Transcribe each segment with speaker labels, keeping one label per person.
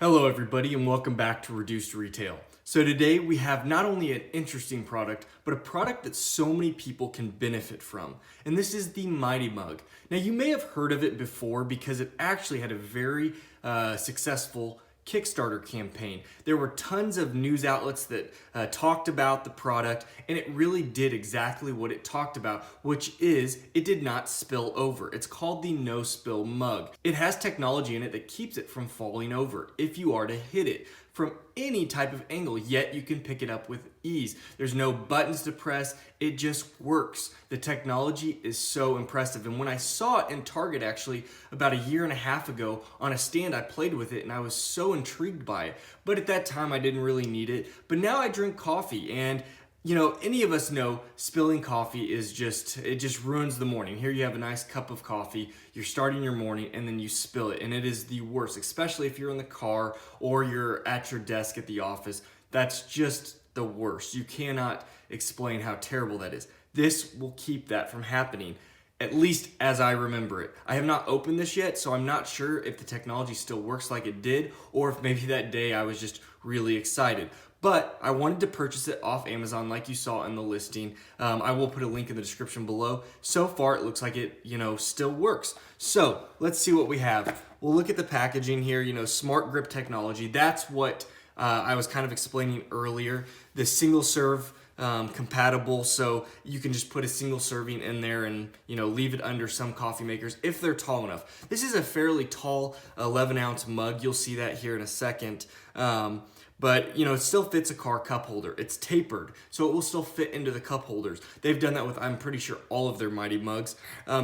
Speaker 1: Hello everybody and welcome back to Reduced Retail. So today we have not only an interesting product, but a product that so many people can benefit from. And this is the Mighty Mug. Now you may have heard of it before because it actually had a very successful Kickstarter campaign. There were tons of news outlets that talked about the product, and it really did exactly what it talked about, which is it did not spill over. It's called the No Spill Mug. It has technology in it that keeps it from falling over if you are to hit it from any type of angle, yet you can pick it up with ease. There's no buttons to press, it just works. The technology is so impressive. And when I saw it in Target actually about a year and a half ago on a stand, I played with it and I was so intrigued by it. But at that time I didn't really need it. But now I drink coffee, and you know, any of us know spilling coffee is it just ruins the morning. Here you have a nice cup of coffee, you're starting your morning, and then you spill it, and it is the worst, especially if you're in the car or you're at your desk at the office. That's just the worst. You cannot explain how terrible that is. This will keep that from happening, at least as I remember it. I have not opened this yet, so I'm not sure if the technology still works like it did, or if maybe that day I was just really excited. But I wanted to purchase it off Amazon like you saw in the listing. I will put a link in the description below. So far it looks like it, still works. So let's see what we have. We'll look at the packaging here, smart grip technology. That's what I was kind of explaining earlier. The single serve compatible, so you can just put a single serving in there and leave it under some coffee makers if they're tall enough. This is a fairly tall 11-ounce mug. You'll see that here in a second. But it still fits a car cup holder. It's tapered, so it will still fit into the cup holders. They've done that with, I'm pretty sure, all of their Mighty Mugs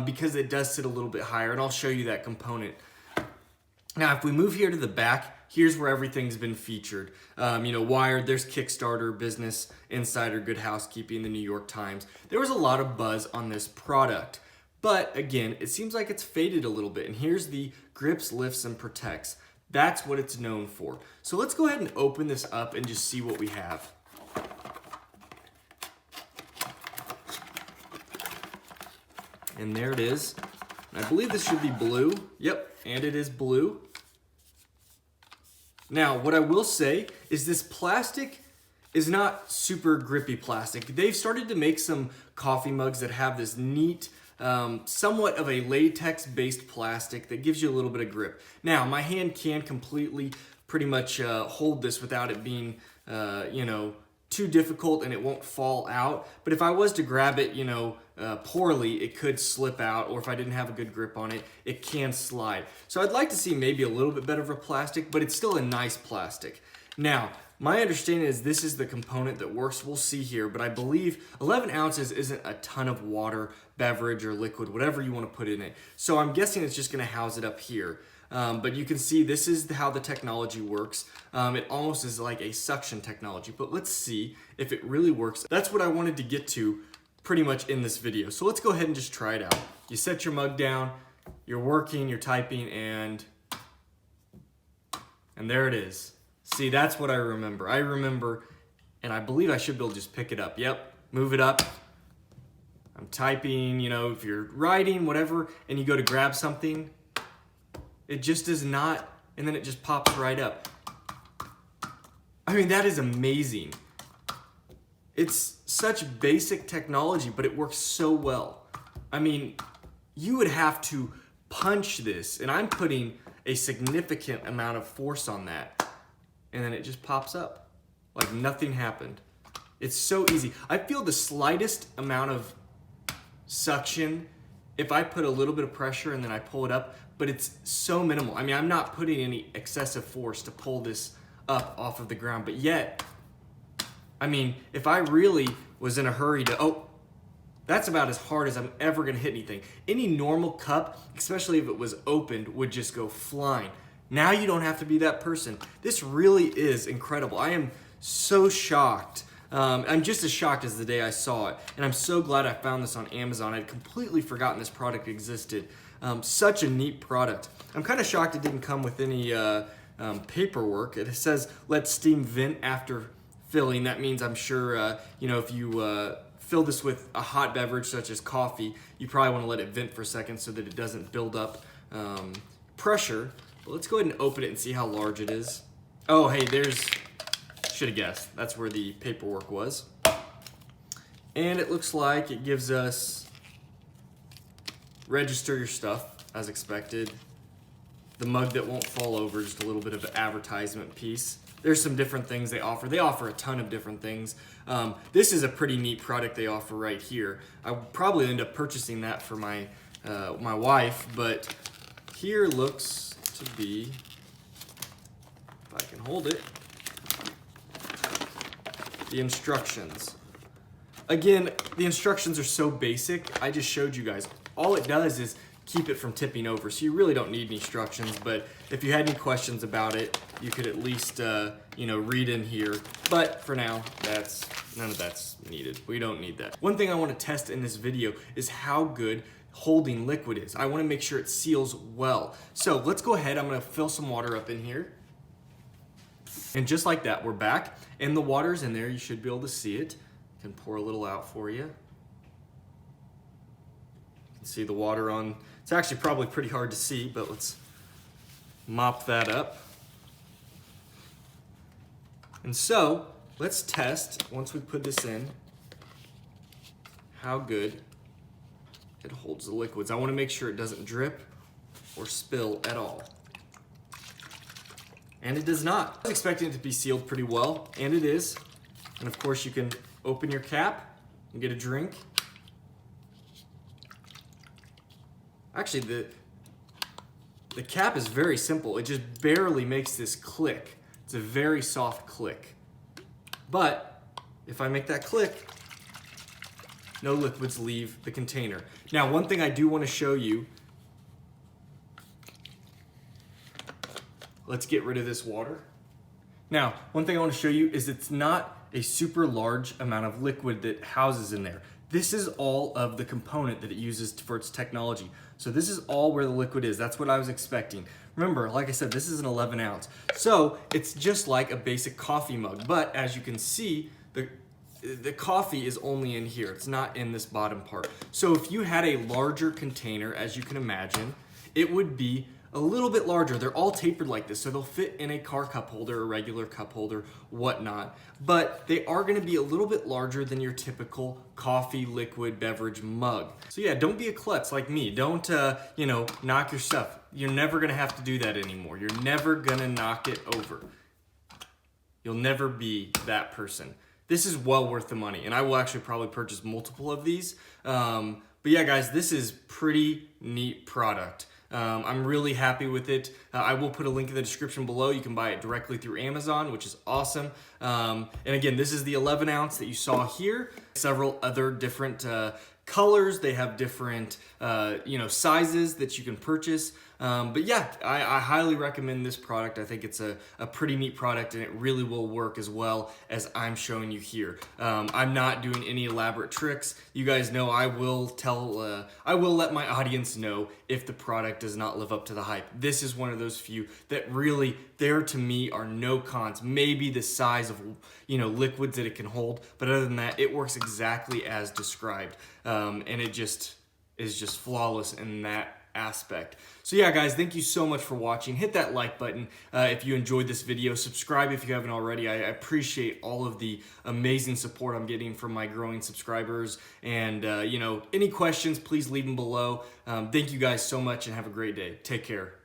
Speaker 1: because it does sit a little bit higher, and I'll show you that component. Now, if we move here to the back, here's where everything's been featured. Wired, there's Kickstarter, Business Insider, Good Housekeeping, the New York Times. There was a lot of buzz on this product, but again, it seems like it's faded a little bit, and here's the grips, lifts, and protects. That's what it's known for. So let's go ahead and open this up and just see what we have. And there it is. I believe this should be blue. Yep, and it is blue. Now, what I will say is this plastic is not super grippy plastic. They've started to make some coffee mugs that have this neat, somewhat of a latex-based plastic that gives you a little bit of grip. Now, my hand can completely pretty much hold this without it being, too difficult, and it won't fall out. But if I was to grab it, poorly, it could slip out, or if I didn't have a good grip on it, it can slide. So I'd like to see maybe a little bit better of a plastic, but it's still a nice plastic. Now, my understanding is this is the component that works. We'll see here, but I believe 11 ounces isn't a ton of water, beverage, or liquid, whatever you want to put in it. So I'm guessing it's just going to house it up here. But you can see this is how the technology works. It almost is like a suction technology, but let's see if it really works. That's what I wanted to get to pretty much in this video. So let's go ahead and just try it out. You set your mug down, you're working, you're typing, and there it is. See, that's what I remember. I remember, and I believe I should be able to just pick it up. Yep, move it up. I'm typing, if you're writing, whatever, and you go to grab something, it just does not, and then it just pops right up. I mean, that is amazing. It's such basic technology, but it works so well. I mean, you would have to punch this, and I'm putting a significant amount of force on that, and then it just pops up like nothing happened. It's so easy. I feel the slightest amount of suction if I put a little bit of pressure and then I pull it up, but it's so minimal. I mean, I'm not putting any excessive force to pull this up off of the ground, but yet, I mean, if I really was in a hurry that's about as hard as I'm ever gonna hit anything. Any normal cup, especially if it was opened, would just go flying. Now you don't have to be that person. This really is incredible. I am so shocked. I'm just as shocked as the day I saw it. And I'm so glad I found this on Amazon. I'd completely forgotten this product existed. Such a neat product. I'm kind of shocked it didn't come with any paperwork. It says, let steam vent after filling. That means I'm sure, if you fill this with a hot beverage such as coffee, you probably want to let it vent for a second so that it doesn't build up pressure. Let's go ahead and open it and see how large it is. Oh, hey, should have guessed. That's where the paperwork was. And it looks like it gives us register your stuff as expected. The mug that won't fall over, just a little bit of an advertisement piece. There's some different things they offer. They offer a ton of different things. This is a pretty neat product they offer right here. I'll probably end up purchasing that for my wife, but here looks to be, if I can hold it, the instructions. Again, the instructions are so basic. I just showed you guys. All it does is keep it from tipping over, so you really don't need any instructions, but if you had any questions about it, you could at least read in here. But for now, none of that's needed. We don't need that. One thing I want to test in this video is how good holding liquid is. I want to make sure it seals well. So let's go ahead. I'm going to fill some water up in here. And just like that, we're back. And the water's in there. You should be able to see it. I can pour a little out for you. You can see the water on. It's actually probably pretty hard to see, but let's mop that up. And so let's test, once we put this in, how good it holds the liquids. I want to make sure it doesn't drip or spill at all. And it does not. I was expecting it to be sealed pretty well, and it is. And of course you can open your cap and get a drink. Actually, the cap is very simple. It just barely makes this click. It's a very soft click. But if I make that click, no liquids leave the container. Now, one thing I do want to show you. Let's get rid of this water. Now, one thing I want to show you is it's not a super large amount of liquid that houses in there. This is all of the component that it uses for its technology. So this is all where the liquid is. That's what I was expecting. Remember, like I said, this is an 11 ounce. So it's just like a basic coffee mug. But as you can see, the coffee is only in here. It's not in this bottom part. So if you had a larger container, as you can imagine, it would be a little bit larger. They're all tapered like this, so they'll fit in a car cup holder, a regular cup holder, whatnot. But they are gonna be a little bit larger than your typical coffee liquid beverage mug. So yeah, don't be a klutz like me. Don't, knock your stuff. You're never gonna have to do that anymore. You're never gonna knock it over. You'll never be that person. This is well worth the money, and I will actually probably purchase multiple of these. But yeah, guys, this is pretty neat product. I'm really happy with it. I will put a link in the description below. You can buy it directly through Amazon, which is awesome. And again, this is the 11 ounce that you saw here. Several other different colors. They have different sizes that you can purchase. But yeah, I highly recommend this product. I think it's a pretty neat product, and it really will work as well as I'm showing you here. I'm not doing any elaborate tricks. You guys know I will let my audience know if the product does not live up to the hype. This is one of those few that really, there to me are no cons. Maybe the size of liquids that it can hold, but other than that, it works exactly as described. And it just is just flawless in that aspect. So yeah, guys, thank you so much for watching. Hit that like button if you enjoyed this video. Subscribe if you haven't already. I appreciate all of the amazing support I'm getting from my growing subscribers. And any questions, please leave them below. Thank you guys so much, and have a great day. Take care.